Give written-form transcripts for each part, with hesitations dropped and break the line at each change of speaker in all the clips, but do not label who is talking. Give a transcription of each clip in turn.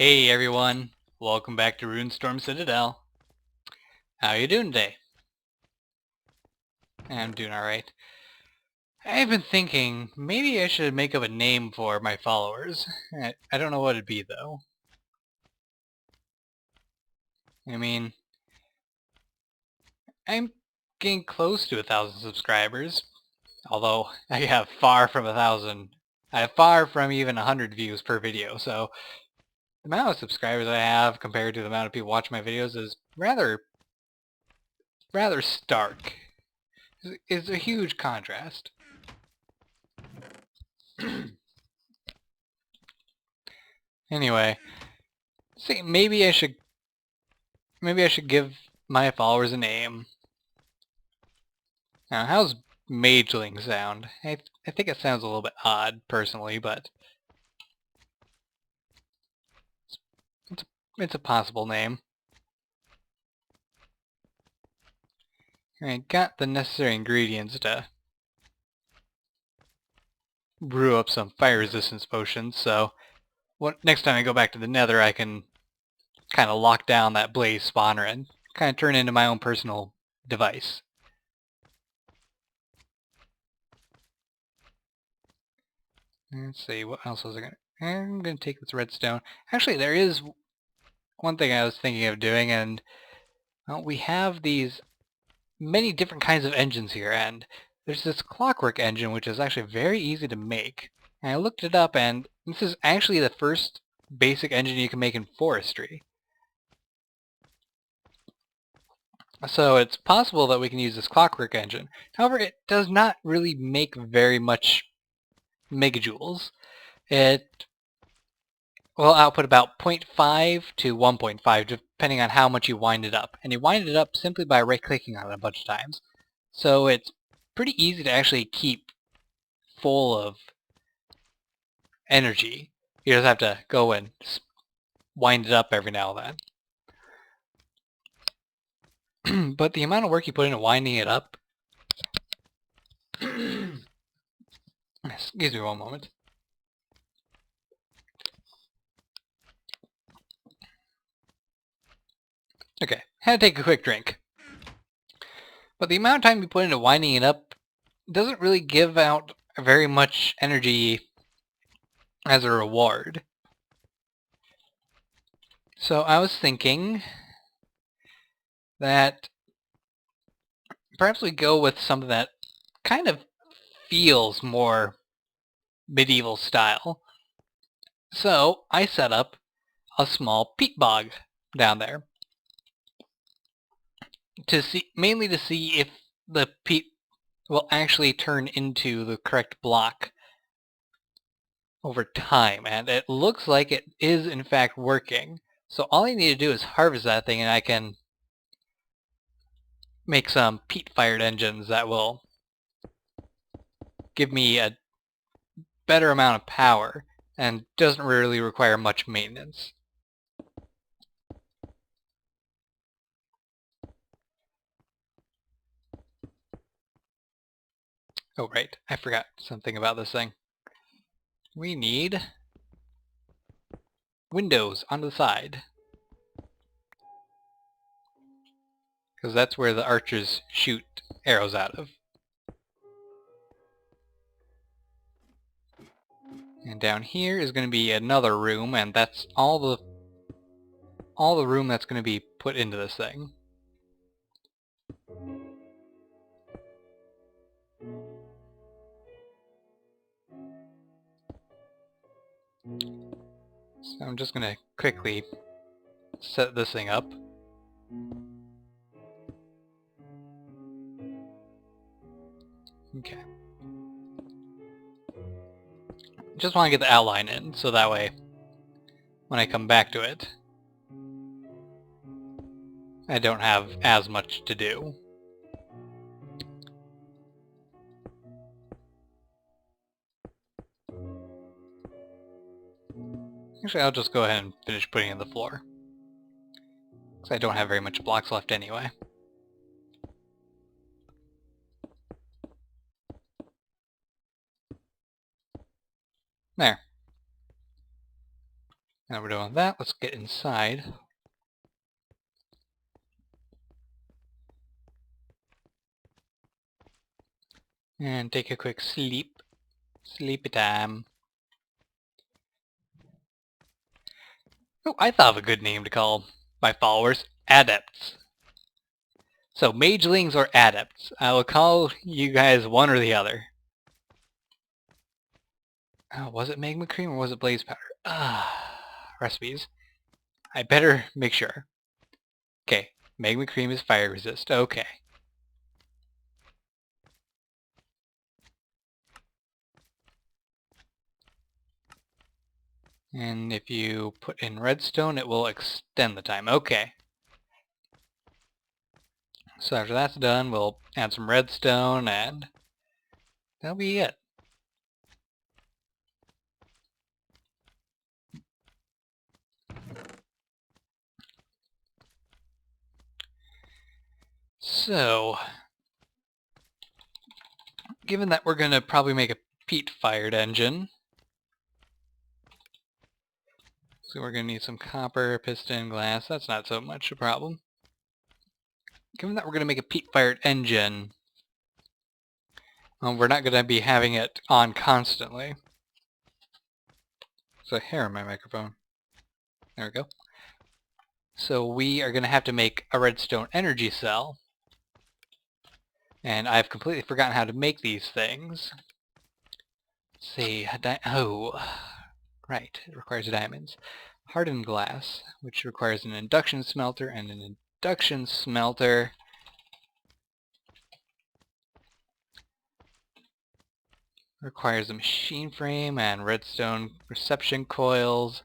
Hey everyone, welcome back to Runestorm Citadel. How you doing today? I'm doing alright. I've been thinking, maybe I should make up a name for my followers. I don't know what it'd be though. I mean, I'm getting close to 1,000 subscribers, although I have far from 1,000. I have far from even 100 views per video, so the amount of subscribers I have compared to the amount of people watching my videos is rather stark. It's a huge contrast. Anyway, see, maybe I should give my followers a name. Now, how's Manyulyn sound? I think it sounds a little bit odd, personally, but it's a possible name. I got the necessary ingredients to brew up some fire resistance potions, so next time I go back to the Nether, I can kind of lock down that blaze spawner and kind of turn it into my own personal device. Let's see, what else was I gonna... I'm gonna take this redstone. Actually, there is one thing I was thinking of doing, and well, we have these many different kinds of engines here, and there's this clockwork engine which is actually very easy to make. And I looked it up, and this is actually the first basic engine you can make in forestry. So it's possible that we can use this clockwork engine. However, it does not really make very much megajoules. It will output about 0.5 to 1.5 depending on how much you wind it up. And you wind it up simply by right-clicking on it a bunch of times. So it's pretty easy to actually keep full of energy. You just have to go and wind it up every now and then. But the amount of work you put into winding it up... Excuse me one moment. Okay, had to take a quick drink. But the amount of time you put into winding it up doesn't really give out very much energy as a reward. So I was thinking that perhaps we go with something that kind of feels more medieval style. So I set up a small peat bog down there mainly to see if the peat will actually turn into the correct block over time, and it looks like it is in fact working. So all I need to do is harvest that thing, and I can make some peat-fired engines that will give me a better amount of power and doesn't really require much maintenance. Oh right, I forgot something about this thing. We need windows on the side, because that's where the archers shoot arrows out of. And down here is going to be another room, and that's all the room that's going to be put into this thing. So I'm just going to quickly set this thing up. Okay. Just want to get the outline in, so that way when I come back to it, I don't have as much to do. Actually, I'll just go ahead and finish putting in the floor, because I don't have very much blocks left anyway. There. Now we're doing that. Let's get inside. And take a quick sleep. Sleepy time. Oh, I thought of a good name to call my followers. Adepts. So, magelings or adepts. I will call you guys one or the other. Oh, was it magma cream or was it blaze powder? Recipes. I better make sure. Okay, magma cream is fire resist. Okay. And if you put in redstone, it will extend the time. Okay. So after that's done, we'll add some redstone and that'll be it. So, given that we're going to probably make a peat-fired engine, so we're going to need some copper, piston, glass. That's not so much a problem. Given that we're going to make a peat-fired engine, we're not going to be having it on constantly. There's a hair on my microphone. There we go. So we are going to have to make a redstone energy cell. And I've completely forgotten how to make these things. Let's see. Oh, right. It requires diamonds. Hardened glass, which requires an induction smelter, and an induction smelter requires a machine frame and redstone reception coils.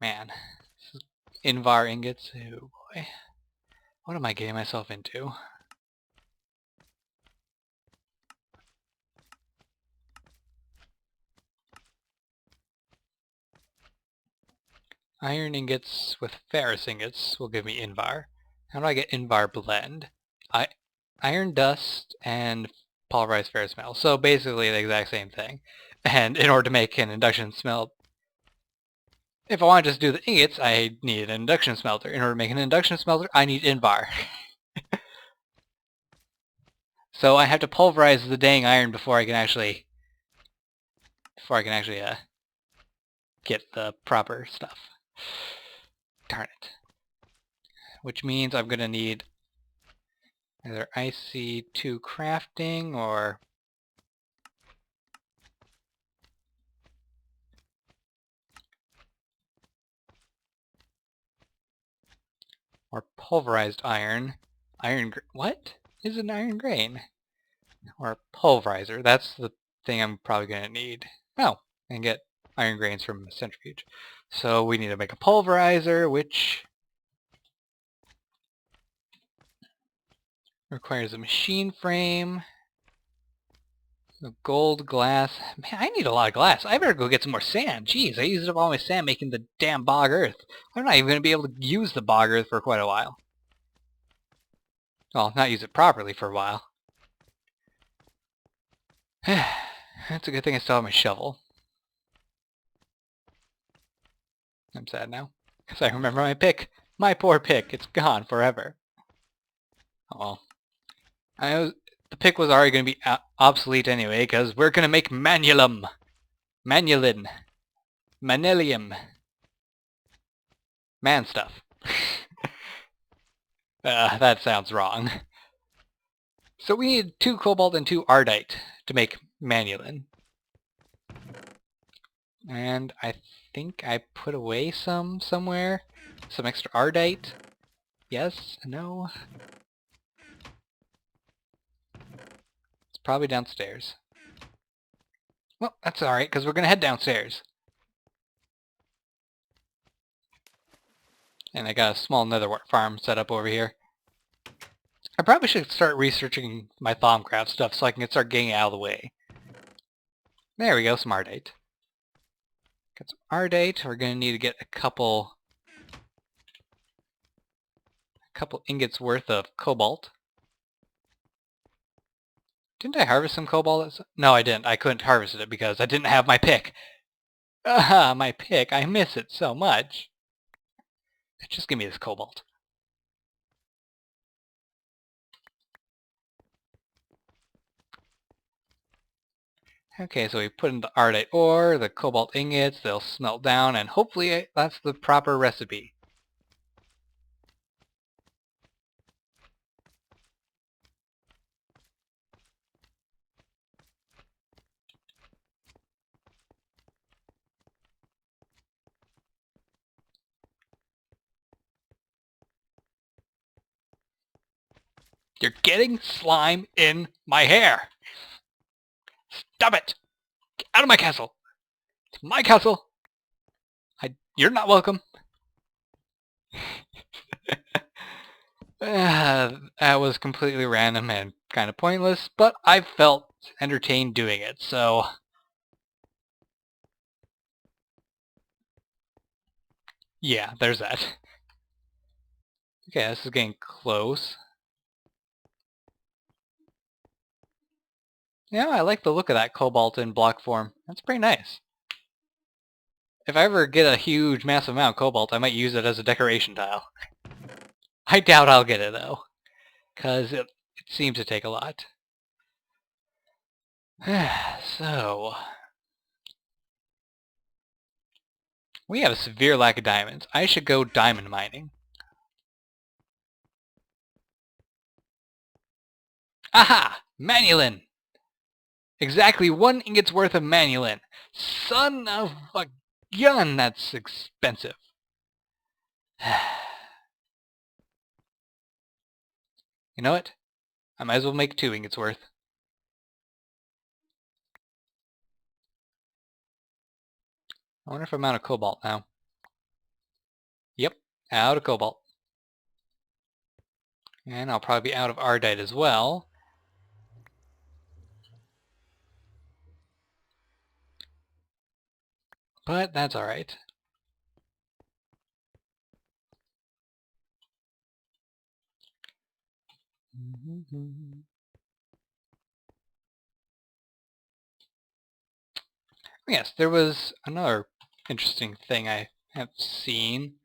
Man, this is Invar ingots. Oh boy. What am I getting myself into? Iron ingots with ferrous ingots will give me Invar. How do I get Invar blend? Iron dust and pulverized ferrous metal. So basically the exact same thing. And in order to make an induction smelt, if I want to just do the ingots, I need an induction smelter. In order to make an induction smelter, I need Invar. So I have to pulverize the dang iron before I can actually get the proper stuff. Darn it. Which means I'm going to need either IC2 crafting or pulverized iron. What is an iron grain? Or pulverizer. That's the thing I'm probably going to need. Oh, and get iron grains from a centrifuge. So we need to make a pulverizer, which requires a machine frame, a gold glass. Man, I need a lot of glass. I better go get some more sand. Jeez, I used up all my sand making the damn bog earth. I'm not even going to be able to use the bog earth for quite a while. Well, not use it properly for a while. That's a good thing I still have my shovel. I'm sad now, because I remember my pick. My poor pick. It's gone forever. Oh well. The pick was already going to be obsolete anyway, because we're going to make Manyulyn. Manylium. Man stuff. That sounds wrong. So we need 2 cobalt and 2 ardite to make Manyulyn. And I think I put away some somewhere. Some extra ardite. Yes? No? It's probably downstairs. Well, that's alright, because we're going to head downstairs. And I got a small nether farm set up over here. I probably should start researching my Thaumcraft stuff so I can start getting it out of the way. There we go, some ardite. Got some ardite. We're going to need to get a couple ingots worth of cobalt. Didn't I harvest some cobalt? No, I didn't. I couldn't harvest it because I didn't have my pick. Ah, my pick. I miss it so much. Just give me this cobalt. Okay, so we put in the ardite ore, the cobalt ingots, they'll smelt down, and hopefully that's the proper recipe. You're getting slime in my hair! Stop it! Get out of my castle! It's my castle! You're not welcome! That was completely random and kind of pointless, but I felt entertained doing it, so... yeah, there's that. Okay, this is getting close. Yeah, I like the look of that cobalt in block form. That's pretty nice. If I ever get a huge, massive amount of cobalt, I might use it as a decoration tile. I doubt I'll get it, though, because it seems to take a lot. So... we have a severe lack of diamonds. I should go diamond mining. Aha! Manyulyn! Exactly 1 ingot's worth of Manyulyn. Son of a gun, that's expensive. You know what? I might as well make 2 ingots worth. I wonder if I'm out of cobalt now. Yep, out of cobalt. And I'll probably be out of ardite as well. But that's alright. Yes, there was another interesting thing I have seen.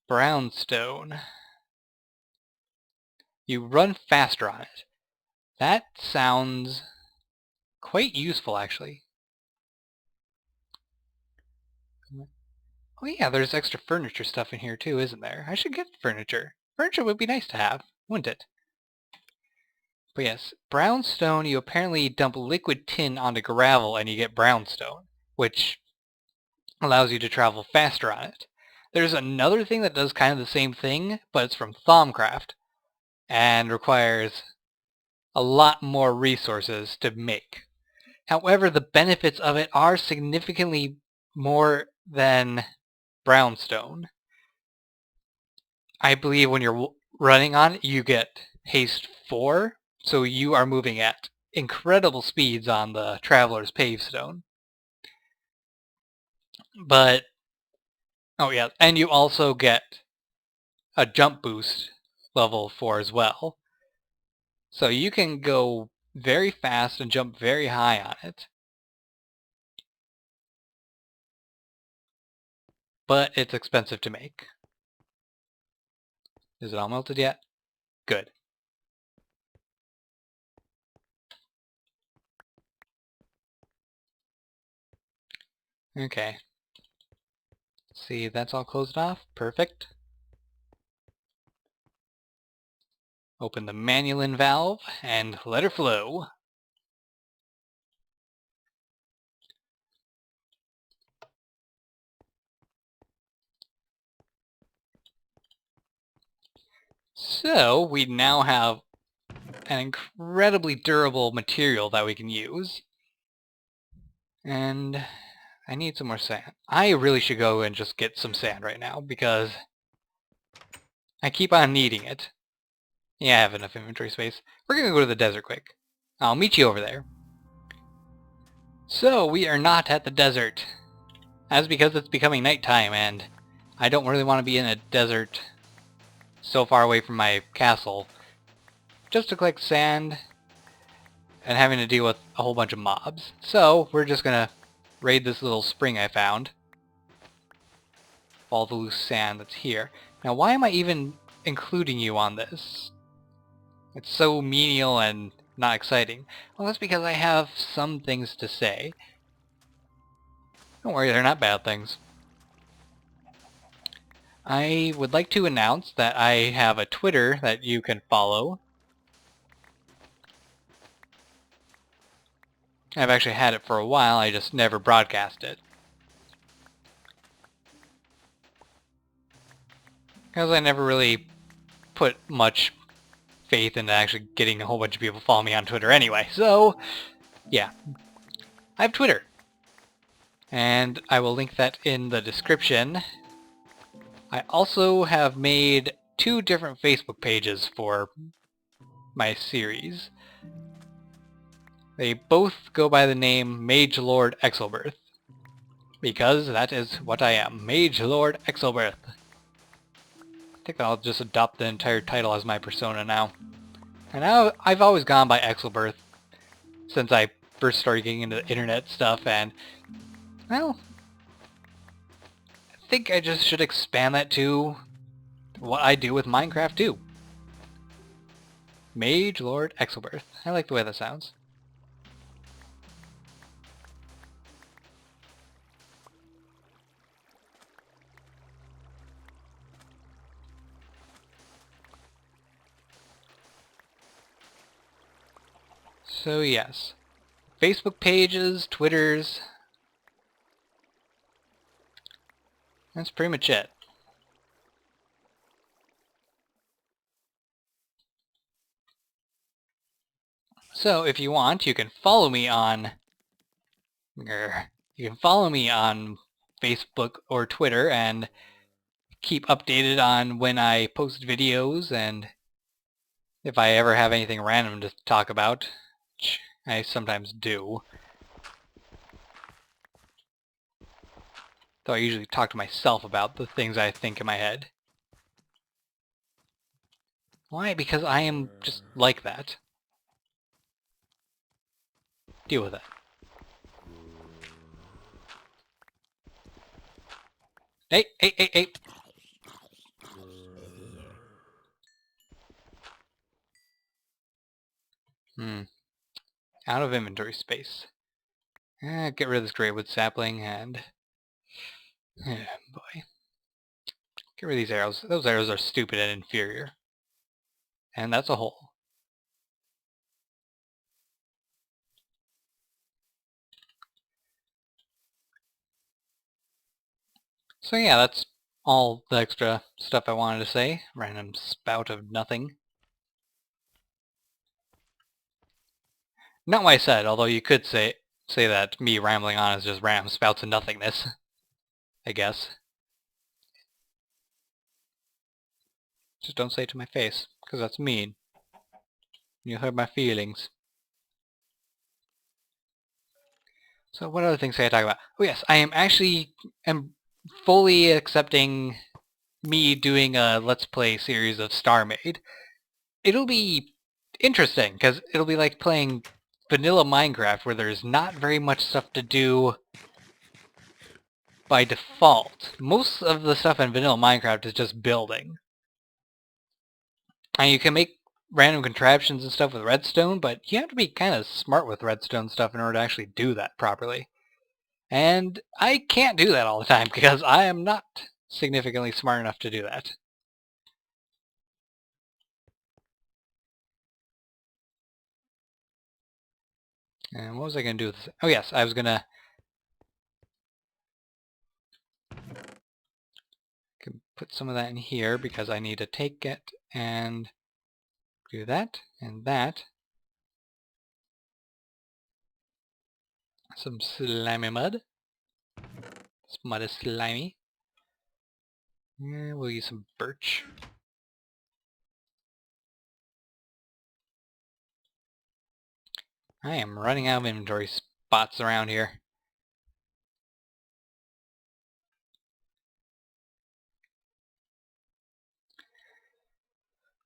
Brownstone. You run faster on it. That sounds quite useful, actually. Oh yeah, there's extra furniture stuff in here too, isn't there? I should get furniture. Furniture would be nice to have, wouldn't it? But yes, brownstone, you apparently dump liquid tin onto gravel and you get brownstone, which allows you to travel faster on it. There's another thing that does kind of the same thing, but it's from Thaumcraft, and requires a lot more resources to make. However, the benefits of it are significantly more than brownstone. I believe when you're running on it, you get haste 4, so you are moving at incredible speeds on the Traveler's Pavestone. But, oh yeah, and you also get a jump boost level 4 as well. So you can go very fast and jump very high on it. But it's expensive to make. Is it all melted yet? Good. Okay. See, that's all closed off. Perfect. Open the Manyulyn valve and let her flow. So, we now have an incredibly durable material that we can use. And I need some more sand. I really should go and just get some sand right now because I keep on needing it. Yeah, I have enough inventory space. We're going to go to the desert quick. I'll meet you over there. So, we are not at the desert. That's because it's becoming nighttime and I don't really want to be in a desert so far away from my castle just to collect sand and having to deal with a whole bunch of mobs. So, we're just going to raid this little spring I found. All the loose sand that's here. Now why am I even including you on this? It's so menial and not exciting. Well, that's because I have some things to say. Don't worry, they're not bad things. I would like to announce that I have a Twitter that you can follow. I've actually had it for a while, I just never broadcast it. Because I never really put much faith into actually getting a whole bunch of people to follow me on Twitter anyway. So, yeah. I have Twitter. And I will link that in the description. I also have made 2 different Facebook pages for my series. They both go by the name Mage Lord Exelbirth. Because that is what I am. Mage Lord Exelbirth. I think I'll just adopt the entire title as my persona now. And I've always gone by Exelbirth since I first started getting into the internet stuff, and, well, I think I just should expand that to what I do with Minecraft too. Mage Lord Exelbirth. I like the way that sounds. So yes, Facebook pages, Twitters, that's pretty much it. So if you want, you can follow me on Facebook or Twitter and keep updated on when I post videos and if I ever have anything random to talk about, which I sometimes do. Though I usually talk to myself about the things I think in my head. Why? Because I am just like that. Deal with it. Hey, hey, hey, hey! Out of inventory space. Get rid of this greywood sapling and... boy. Get rid of these arrows. Those arrows are stupid and inferior. And that's a hole. So yeah, that's all the extra stuff I wanted to say. Random spout of nothing. Not what I said, although you could say that me rambling on is just random spouts of nothingness. I guess. Just don't say it to my face, because that's mean. You hurt my feelings. So what other things can I talk about? Oh yes, I am fully accepting me doing a Let's Play series of Star Maid. It'll be interesting, because it'll be like playing vanilla Minecraft where there's not very much stuff to do by default. Most of the stuff in vanilla Minecraft is just building. And you can make random contraptions and stuff with redstone, but you have to be kind of smart with redstone stuff in order to actually do that properly. And I can't do that all the time because I am not significantly smart enough to do that. And what was I going to do with this? Oh yes, I was going to put some of that in here because I need to take it and do that and that. Some slimy mud. This mud is slimy. And we'll use some birch. I am running out of inventory spots around here.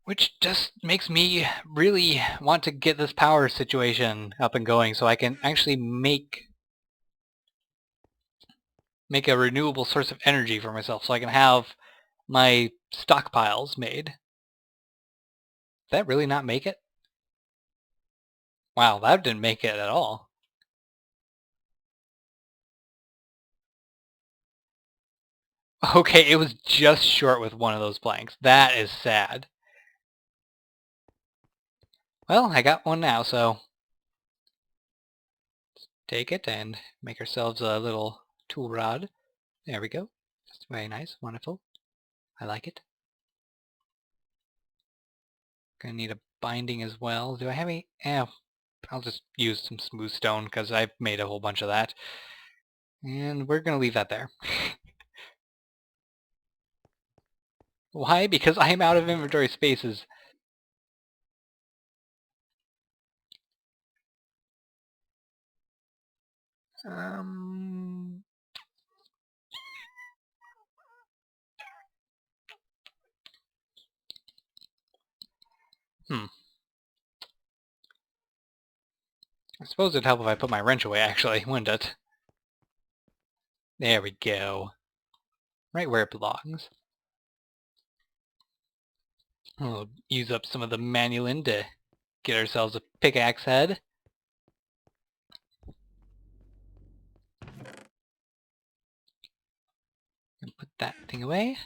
Which just makes me really want to get this power situation up and going so I can actually make make a renewable source of energy for myself so I can have my stockpiles made. Did that really not make it? Wow, that didn't make it at all. Okay, it was just short with one of those planks. That is sad. Well, I got one now, so take it and make ourselves a little tool rod. There we go. That's very nice, wonderful. I like it. Gonna need a binding as well. Do I have any? I'll just use some smooth stone because I've made a whole bunch of that. And we're gonna leave that there. Why? Because I am out of inventory spaces. Um... Hmm. I suppose it'd help if I put my wrench away, actually, wouldn't it? There we go. Right where it belongs. We'll use up some of the Manyulyn to get ourselves a pickaxe head. And put that thing away.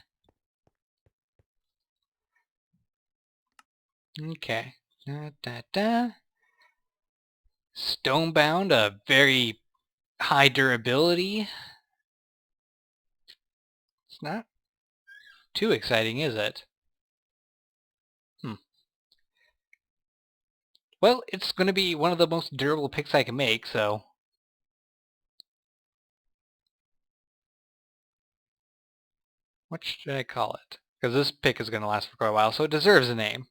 Okay. Da, da, da. Stonebound, a very high durability. It's not too exciting, is it? Well, it's going to be one of the most durable picks I can make, so... What should I call it? Because this pick is going to last for quite a while, so it deserves a name.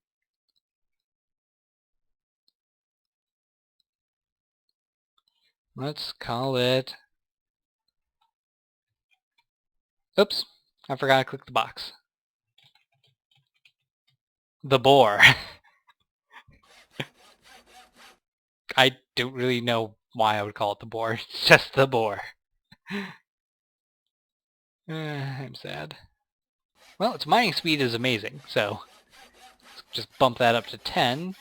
Let's call it... Oops, I forgot to click the box. The Boar. I don't really know why I would call it the Boar. It's just the Boar. I'm sad. Well, its mining speed is amazing, so let's just bump that up to 10.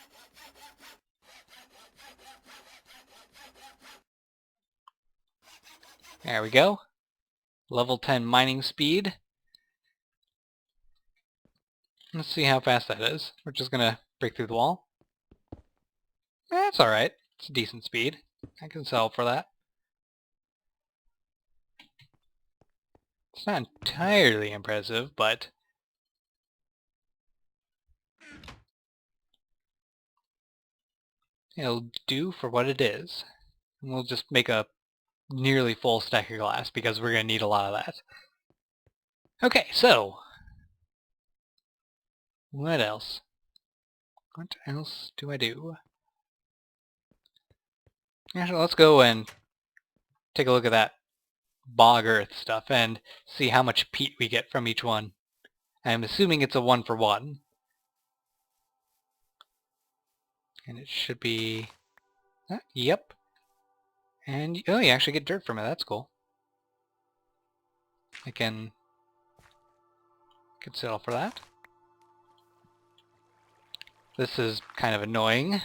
There we go. Level 10 mining speed. Let's see how fast that is. We're just gonna break through the wall. That's alright. It's a decent speed. I can sell for that. It's not entirely impressive, but... it'll do for what it is. And we'll just make a nearly full stack of glass because we're going to need a lot of that. Okay, so... what else? What else do I do? Actually, let's go and take a look at that Boggart stuff and see how much peat we get from each one. I'm assuming it's a 1-for-1. And it should be... yep. And, oh, you actually get dirt from it. That's cool. I can sell for that. This is kind of annoying.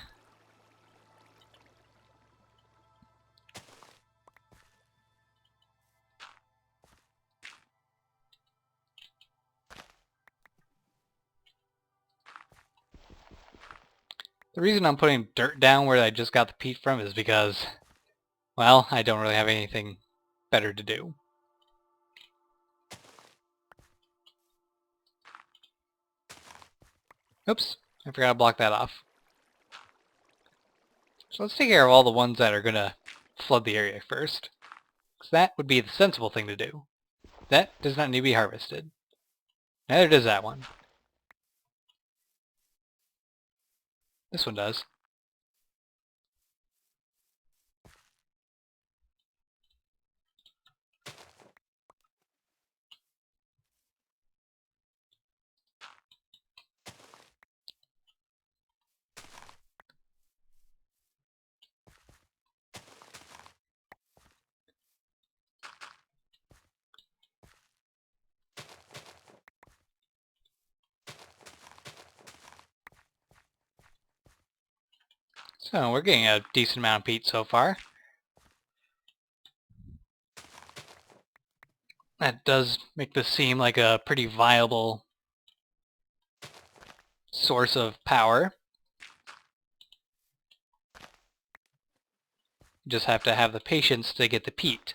The reason I'm putting dirt down where I just got the peat from is because, well, I don't really have anything better to do. Oops, I forgot to block that off. So let's take care of all the ones that are going to flood the area first. Because that would be the sensible thing to do. That does not need to be harvested. Neither does that one. This one does. So we're getting a decent amount of peat so far. That does make this seem like a pretty viable source of power. You just have to have the patience to get the peat.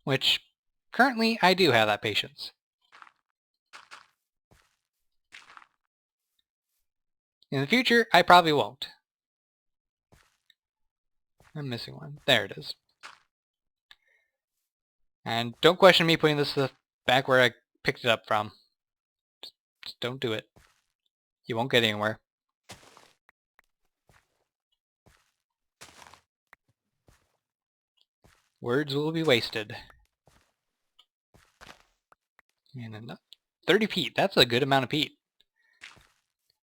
Which, currently, I do have that patience. In the future, I probably won't. I'm missing one. There it is. And don't question me putting this back where I picked it up from. Just don't do it. You won't get anywhere. Words will be wasted. And enough. 30 peat. That's a good amount of peat.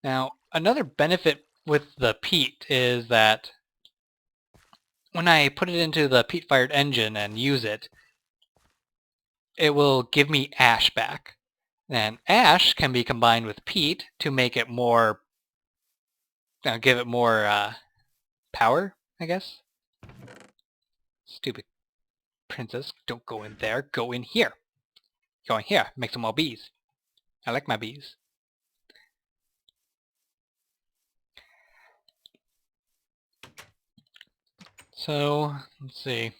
Now, another benefit with the peat is that when I put it into the peat-fired engine and use it, it will give me ash back. And ash can be combined with peat to make it more, give it more power, I guess. Stupid princess, don't go in there, go in here. Go in here, make some more bees. I like my bees. So, let's see.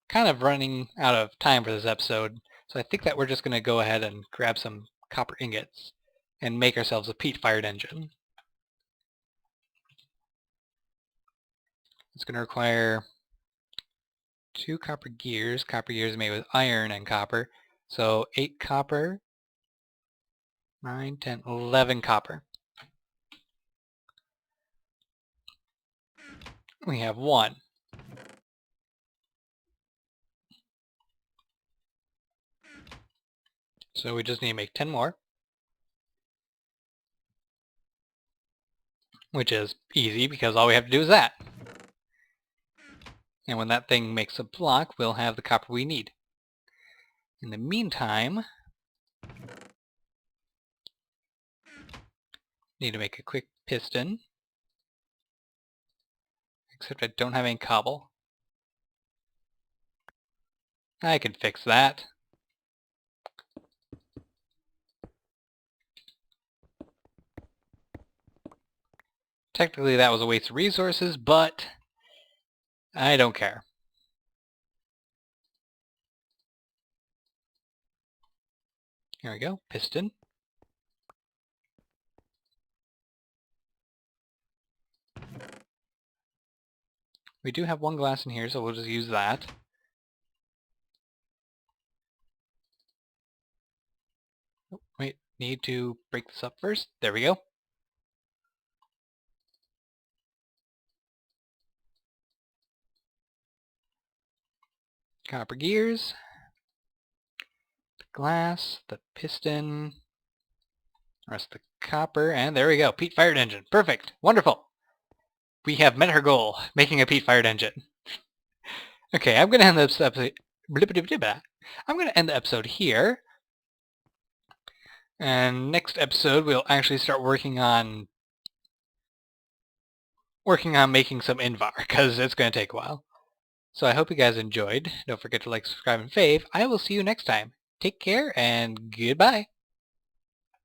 Kind of running out of time for this episode, so I think that we're just going to go ahead and grab some copper ingots and make ourselves a peat-fired engine. It's going to require 2 copper gears. Copper gears made with iron and copper. So 8 copper, 9, 10, 11 copper. We have 1. So we just need to make 10 more. Which is easy because all we have to do is that. And when that thing makes a block, we'll have the copper we need. In the meantime, need to make a quick piston. Except I don't have any cobble. I can fix that. Technically that was a waste of resources, but I don't care. Here we go, piston. We do have 1 glass in here, so we'll just use that. Oh, wait, need to break this up first. There we go. Copper gears. The glass, the piston. The rest of the copper, and there we go. Peat-fired engine. Perfect. Wonderful. We have met our goal, making a peat-fired engine. Okay, I'm going to end this episode. I'm going to end the episode here. And next episode, we'll actually start working on making some Invar, because it's going to take a while. So I hope you guys enjoyed. Don't forget to like, subscribe, and fave. I will see you next time. Take care, and goodbye.